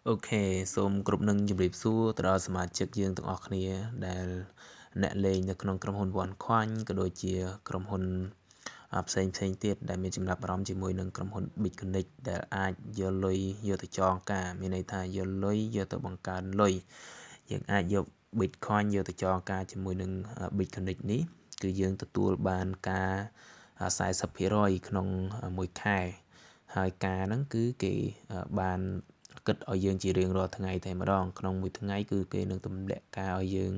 អូខេសូមគ្រប់នឹងជម្រាបសួរទៅដល់សមាជិកយើងទាំងអស់គ្នាដែលអ្នកលេងនៅក្នុងក្រុមហ៊ុន One Coin ក៏ដូចជាក្រុមហ៊ុនផ្សេងទៀតដែលមានចំណាប់អារម្មណ៍ជាមួយនឹងក្រុមហ៊ុន BitConnect ដែលអាចយកលុយយកទៅចងការមានន័យថាយកលុយយកទៅបង្កើនលុយយើងអាចយក Bitcoin យកទៅចងការជាមួយនឹង BitConnect នេះគឺយើងទទួលបានការ40% ក្នុងមួយខែហើយការហ្នឹងគឺគេបានគិតឲ្យយើងជារៀងរាល់ថ្ងៃតែម្ដងក្នុងមួយថ្ងៃគឺគេនឹងទម្លាក់ការឲ្យយើង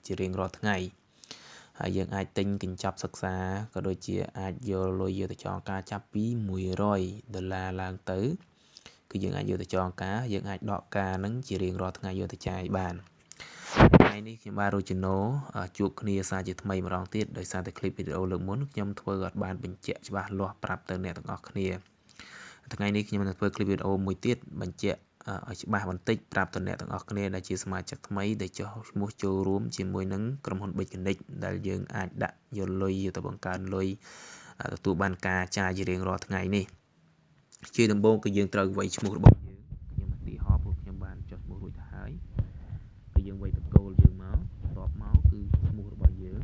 ជារៀងរាល់ថ្ងៃហើយយើងអាចទិញកញ្ចប់សិក្សាក៏ដូចជាអាចយកលុយយកទៅចងការចាប់ពី$100ឡើងទៅគឺយើងអាចយកទៅចងការយើងអាចដកការហ្នឹងជារៀងរាល់ថ្ងៃយកទៅចាយបានថ្ងៃនេះខ្ញុំបាទ Rojino ជួបគ្នាសារជាថ្មីម្ដងទៀតដោយសារតែ clip វីដេអូលើកមុនខ្ញុំធ្វើអត់បានបញ្ជាក់ច្បាស់លាស់ប្រាប់ទៅអ្នកទាំងអស់គ្នាថ្ងៃនេះខ្ញុំនឹងធ្វើ clip វីដេអូមួយទៀតបញ្ជាក់ឲ្យច្បាស់បន្តិចប្រាប់ទៅអ្នកទាំងអស់គ្នាដែលជាសមាជិកថ្មីដែលចុះឈ្មោះចូលរួមជាមួយនឹងក្រុមហ៊ុន BitConnect ដែលយើងអាចដាក់យកលុយទៅបង្កើនលុយទទួលបានការចាយជារៀងរាល់ថ្ងៃនេះជាដំបូងគឺយើងត្រូវវាយឈ្មោះរបស់យើងខ្ញុំឧទាហរណ៍ព្រោះខ្ញុំបានចុះឈ្មោះរួចទៅហើយគឺយើងវាយតកូលយើងមកបន្ទាប់មកគឺឈ្មោះរបស់យើង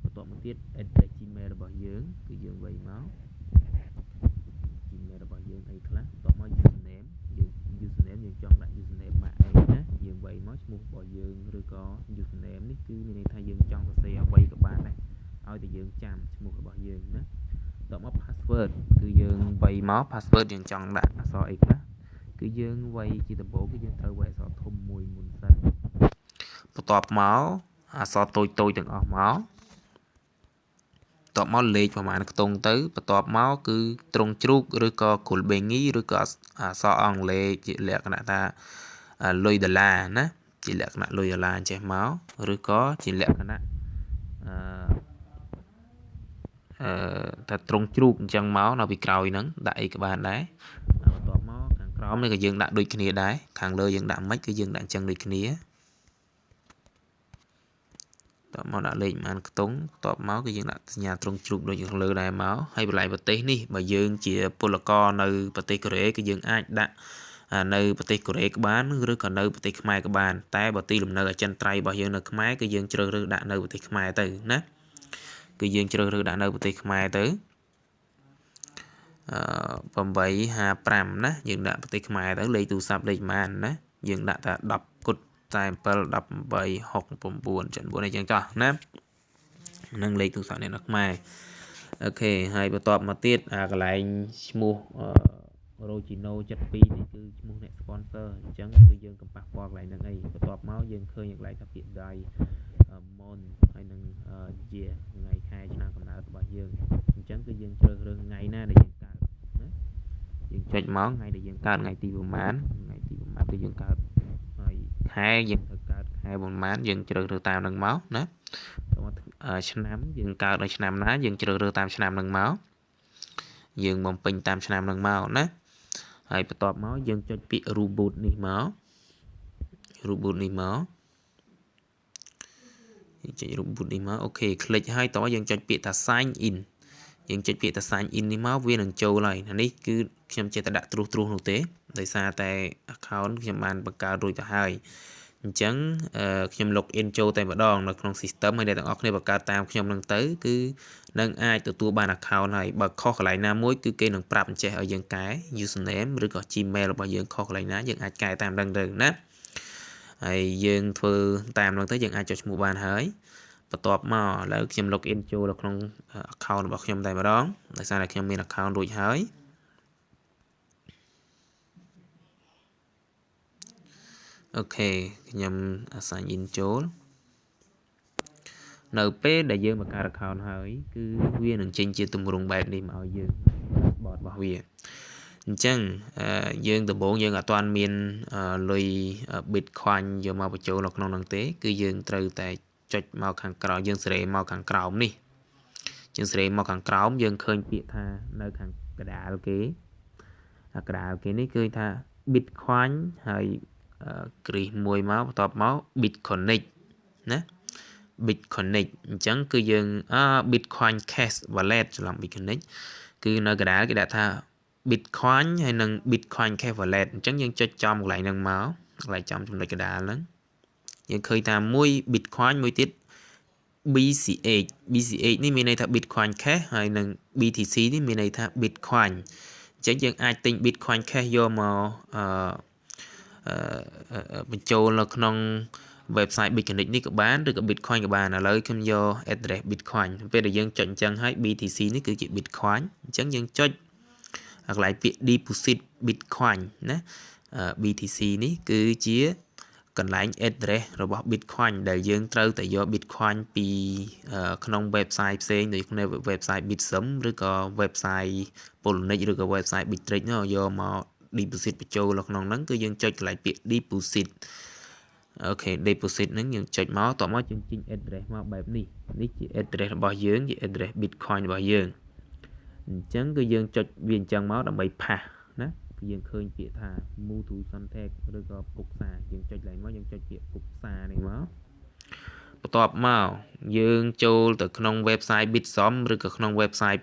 បន្ទាប់មកទៀត address Gmail របស់យើងគឺយើងវាយមក Gmail របស់យើងអីខ្លះបន្ទាប់មក username យើងចង់ដាក់ username ម៉ាក់អីណាយើងវាយមកឈ្មោះរបស់យើងឬក៏ username នេះគឺមានន័យថាយើងចង់សរសេរអ្វីក៏បានដែរឲ្យតែយើងចាំឈ្មោះរបស់យើងណាបន្ទាប់មក password គឺយើងវាយមក password យើងចង់ដាក់អក្សរអីខ្លះគឺយើងវាយជាដំបូងគឺយើងត្រូវវាយអក្សរធំមួយមុនសិនបន្ទាប់មកអក្សរតូចទាំងអស់មកបន្ទាប់មកលេខប្រមាណខ្ទង់ទៅបន្ទាប់មកគឺត្រង់ជ្រូកឬក៏គ្រុលបេងីឬក៏អក្សរអង់គ្លេសជាលក្ខណៈថាលុយដុល្លារណាជាលក្ខណៈលុយដុល្លារចេះមកឬក៏ជាលក្ខណៈថាត្រង់ជ្រូកអញ្ចឹងមកនៅពីក្រោយហ្នឹងដាក់អីក៏បានដែរបន្ទាប់មកខាងក្រោមនេះក៏យើងដាក់ដូចគ្នាដែរខាងលើយើងដាក់មិនគឺយើងដាក់អញ្ចឹងដូចគ្នាតបមកដាក់លេខប៉ុន្មានខ្ទង់តបមកគឺយើងដាក់សញ្ញាត្រង់ជ្រូកដូចខាងលើដែរមកហើយបន្លែប្រទេសនេះបើយើងជាពលករនៅប្រទេសកូរ៉េគឺយើងអាចដាក់នៅប្រទេសកូរ៉េក៏បានឬក៏នៅប្រទេសខ្មែរក៏បានតែបើទីលំនៅអចិន្ត្រៃយ៍របស់យើងនៅខ្មែរគឺយើងជ្រើសរើសដាក់នៅប្រទេសខ្មែរទៅណាគឺយើងជ្រើសរើសដាក់នៅប្រទេសខ្មែរទៅ855ណាយើងដាក់ប្រទេសខ្មែរទៅលេខទូរស័ព្ទលេខប៉ុន្មានណាយើងដាក់តែ10គុត47 18 69 79អីចឹងចោះណានឹងលេខទូរស័ព្ទអ្នកនៅខ្មែរអូខេហើយបន្ទាប់មកទៀតកន្លែងឈ្មោះRojino 72នេះគឺឈ្មោះអ្នក sponsor អញ្ចឹងគឺយើងកុំប៉ះពាល់កន្លែងហ្នឹងអីបន្ទាប់មកយើងឃើញកន្លែងថាពាក្យ dai mon ហើយនឹង year ថ្ងៃខែឆ្នាំកំណើតរបស់យើងអញ្ចឹងគឺយើងជ្រើសរើសថ្ងៃណាដែលយើងកើតណាយើងចុចមកថ្ងៃដែលយើងកើតថ្ងៃទីប្រហែលគឺយើងកើតហើយខែយើងត្រូវកើតខែប្រហែលយើងជ្រើសរើសតាមហ្នឹងមកណាឆ្នាំយើងកើតនៅឆ្នាំណាយើងជ្រើសរើសតាមឆ្នាំហ្នឹងមកយើងបំពេញតាមឆ្នាំហ្នឹងមកណាហើយបន្ទាប់មកយើងចុចពាក្យ reboot នេះមកចុច reboot នេះមកអូខេคลิกហើយតោះយើងចុចពាក្យថា sign in យើងចុចពាក្យថា sign in នេះមកវានឹងចូលហើយនេះគឺខ្ញុំចេះតែដាក់ត្រួសនោះទេដោយសារតែ account ខ្ញុំបានបង្កើតរួចទៅហើយអញ្ចឹងខ្ញុំ log in ចូលតែម្ដងនៅក្នុង system ហើយអ្នកទាំងអស់គ្នាបង្កើតតាមខ្ញុំនឹងទៅគឺនឹងអាចទទួលបាន account ហើយបើខុសកន្លែងណាមួយគឺគេនឹងប្រាប់អញ្ចេះឲ្យយើងកែ username ឬក៏ Gmail របស់យើងខុសកន្លែងណាយើងអាចកែតាមដឹងទៅណាហើយយើងធ្វើតាមនោះទៅយើងអាចចុចឈ្មោះបានហើយបន្ទាប់មកឥឡូវខ្ញុំ log in ចូលនៅក្នុង account របស់ខ្ញុំតែម្ដងដោយសារតែខ្ញុំមាន account រួចហើយអូខេខ្ញុំ sign in ចូលនៅពេលដែលយើងបង្កើត account ហើយគឺវានឹងចេញជាទម្រង់បែបនេះមកឲ្យយើង dashboard របស់វាអញ្ចឹងយើងដំបូងយើងអត់ទាន់មានលុយ Bitcoin យកមកបញ្ចូលនៅក្នុងនោះទេគឺយើងត្រូវតែចុចមកខាងក្រោមយើងសេរីមកខាងក្រោមនេះយើងសេរីមកខាងក្រោមយើងឃើញពាក្យថានៅខាងកណ្ដាលគេនេះគឺថា Bitcoin ហើយគ្រីសមួយមកបន្ទាប់មក BitConnect ណា BitConnect អញ្ចឹងគឺយើងBitcoin Cash Wallet ច្រឡំ BitConnect គឺនៅកណ្ដាលគេដាក់ថា Bitcoin ហើយនឹង Bitcoin Cash Wallet អញ្ចឹងយើងចុចចំកន្លែងហ្នឹងមកកន្លែងចំចំណុចកណ្ដាលហ្នឹងយើងឃើញថាមួយ Bitcoin មួយទៀត BCH នេះមានន័យថា Bitcoin Cash ហើយនឹង BTC នេះមានន័យថា Bitcoin អញ្ចឹងយើងអាចទិញ Bitcoin Cash យកមកបញ្ចូលនៅក្នុង website Bitconnect នេះក៏បានឬក៏ Bitcoin ក៏បានឥឡូវខ្ញុំយក address Bitcoin ពេលដែលយើងចុចអញ្ចឹងហើយ BTC នេះគឺជា Bitcoin អញ្ចឹងយើងចុចកន្លែងពាក្យ deposit Bitcoin ណា BTC នេះគឺជាកន្លែង address របស់ Bitcoin ដែលយើងត្រូវតែយក Bitcoin ពីក្នុង website ផ្សេងដូចក្នុង website Bitsum ឬក៏ website Poloniex ឬក៏ website Bittrex នោះយកមក deposit បញ្ចូលនៅក្នុងហ្នឹងគឺយើងចុចកន្លែងពាក្យ deposit អូខេ deposit ហ្នឹងយើងចុចមកតោះមកយើងជិញ address មកបែបនេះជា address របស់យើងជា address Bitcoin របស់យើងអញ្ចឹងគឺយើងចុចវាអញ្ចឹងមកដើម្បីផាសណាយើងឃើញពាក្យថា move to Suntec ឬក៏ពុកសាយើងចុចឡើងមកយើងចុចពាក្យពុកសានេះមកបន្ទាប់មកយើងចូលទៅក្នុង website Bitsum ឬក៏ក្នុង website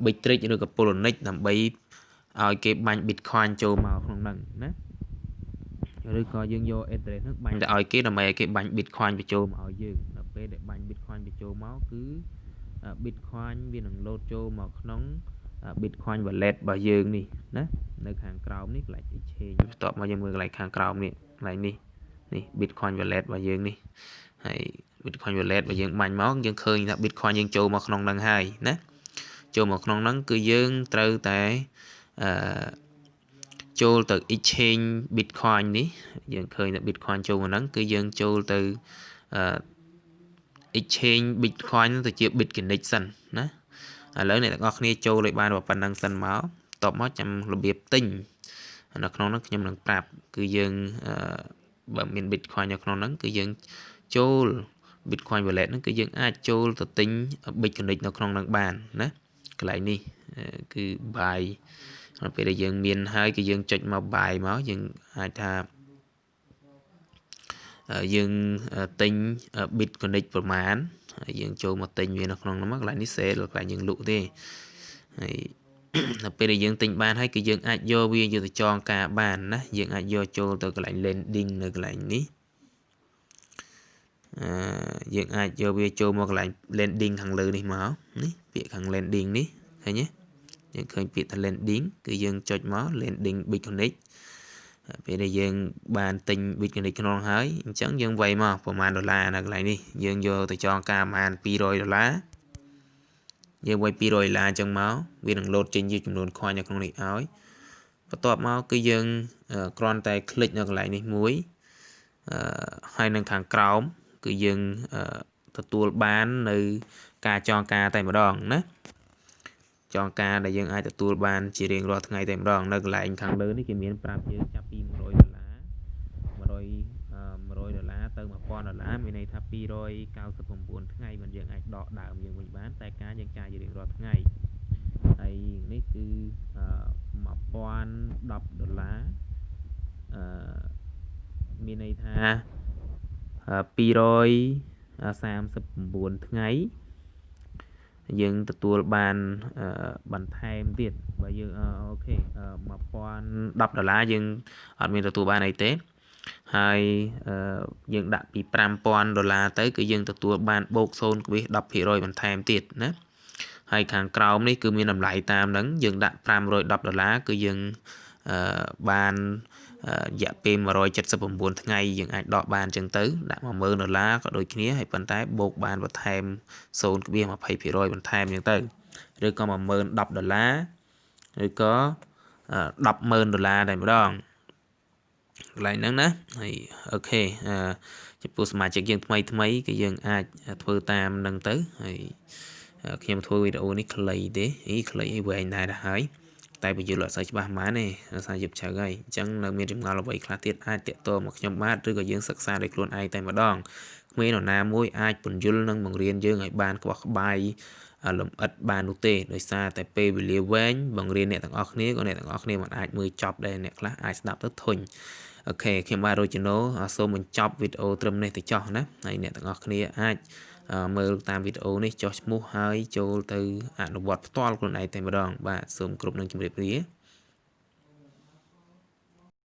Bittrex ឬក៏ Poloniex ដើម្បីឲ្យគេបាញ់ Bitcoin ចូលមកក្នុងហ្នឹងណាឬក៏យើងយក address ហ្នឹងបាញ់ទៅឲ្យគេដើម្បីឲ្យគេបាញ់ Bitcoin បញ្ចូលមកឲ្យយើងដល់ពេលដែលបាញ់ Bitcoin បញ្ចូលមកគឺ Bitcoin វានឹង load ចូលមកក្នុង Bitcoin Wallet របស់យើងនេះណានៅខាងក្រោមនេះកន្លែង exchange បន្ទាប់មកយើងមើលកន្លែងខាងក្រោមនេះកន្លែងនេះ Bitcoin Wallet របស់យើងនេះហើយ Bitcoin Wallet របស់យើងបាញ់មកយើងឃើញថា Bitcoin យើងចូលមកក្នុងហ្នឹងហើយណាចូលមកក្នុងហ្នឹងគឺយើងត្រូវតែចូលទៅ exchange Bitcoin នេះយើងឃើញថា Bitcoin ចូលមកហ្នឹងគឺយើងចូលទៅexchange Bitcoin ទៅជា Bitconnect សិនណាឥឡូវអ្នកទាំងអស់គ្នាចូលឲ្យបានប៉ុណ្ណឹងសិនមកតបមកចាំរបៀបទិញនៅក្នុងនោះខ្ញុំនឹងប្រាប់គឺយើងបើមាន Bitcoin នៅក្នុងហ្នឹងគឺយើងចូល Bitcoin Wallet ហ្នឹងគឺយើងអាចចូលទៅទិញ Bitconnect នៅក្នុងហ្នឹងបានណាកន្លែងនេះគឺ buy ពេលដែលយើងមានហើយគឺយើងចុចមក buy មកយើងអាចថាយើងទិញ Bitconnect ប្រមាណហើយយើងចូលមកទិញវានៅក្នុងនោះមកកន្លែងនេះ sale កន្លែងយើងលក់ទេហើយដល់ពេលដែលយើងទិញបានហើយគឺយើងអាចយកវាយកទៅចងការបានណាយើងអាចយកចូលទៅកន្លែង lending នៅកន្លែងនេះយើងអាចយកវាចូលមកកន្លែង lending ខាងលើនេះមកនេះពាក្យខាង lending នេះឃើញទេយើងឃើញពាក្យថា lending គឺយើងចុចមក lending Bitconnect ពេលដែលយើងបានទិញ Bitconnect ក្នុងហើយអញ្ចឹងយើងវាយមកប្រហែលដុល្លារនៅកន្លែងនេះយើងយកទៅចងការប្រហែល$200យើងវាយ$200អញ្ចឹងមកវានឹង load ចេញជាចំនួន coin នៅក្នុងនេះឲ្យបន្ទាប់មកគឺយើងគ្រាន់តែ click នៅកន្លែងនេះមួយហើយនៅខាងក្រោមគឺយើងទទួលបាននៅការចងការតែម្ដងណាចងការដែលយើងអាចទទួលបានជារៀងរាល់ថ្ងៃតែម្ដងនៅកន្លែងខាងលើនេះគេមានប្រាប់យើងចាប់ពី$100 $100ទៅ$1000មានន័យថា299ថ្ងៃមិនយើងអាចដកដើមយើងវិញបានតែការយើងចាយរៀងរាល់ថ្ងៃហើយនេះគឺ$1010មានន័យថា239ថ្ងៃយើងទទួលបានបន្ថែមទៀតបើយើងអូខេ$1010យើងអត់មានទទួលបានអីទេហើយយើងដាក់ពី$5000ទៅគឺយើងទទួលបានបូក 0.10% បន្ថែមទៀតណាហើយខាងក្រោមនេះគឺមានតម្លៃតាមហ្នឹងយើងដាក់$510គឺយើងបានរយៈពេល179ថ្ងៃយើងអាចដកបានអញ្ចឹងទៅដាក់$10000ក៏ដូចគ្នាហើយប៉ុន្តែបូកបានបន្ថែម 0.20% បន្ថែមអញ្ចឹងទៅឬក៏$10010ឬក៏$100,000តែម្ដងកន្លែងហ្នឹងណាហើយអូខេចំពោះសមាជិកយើងថ្មីគឺយើងអាចធ្វើតាមហ្នឹងទៅហើយខ្ញុំធ្វើវីដេអូនេះខ្លីទេខ្លីវែងដែរហើយតែបញ្យល់អត់សូវច្បាស់ប៉ុន្មានទេដោយសារយប់ជ្រៅហើយអញ្ចឹងនៅមានចម្ងល់អ្វីខ្លះទៀតអាចតាក់ទងមកខ្ញុំបានឬក៏យើងសិក្សាដោយខ្លួនឯងតែម្ដងគ្មាននរណាមួយអាចបញ្យល់និងបង្រៀនយើងឲ្យបានក្បោះក្បាយលម្អិតបាននោះទេដោយសារតែពេលវេលាវែងបង្រៀនអ្នកទាំងអស់គ្នាក៏អ្នកទាំងអស់គ្នាមិនអាចមើលចប់ដែរអ្នកខ្លះអាចស្ដាប់ទៅធុញអូខេខ្ញុំបាទ Rochino សូមបញ្ចប់វីដេអូត្រឹមនេះទៅចោះណាហើយអ្នកទាំងអស់គ្នាអាច មើលតាមវីដេអូនេះចុះឈ្មោះហើយចូលទៅអនុវត្តផ្ទាល់ខ្លួនឯងតែម្ដងបាទសូមគ្រប់នឹងជម្រាបលា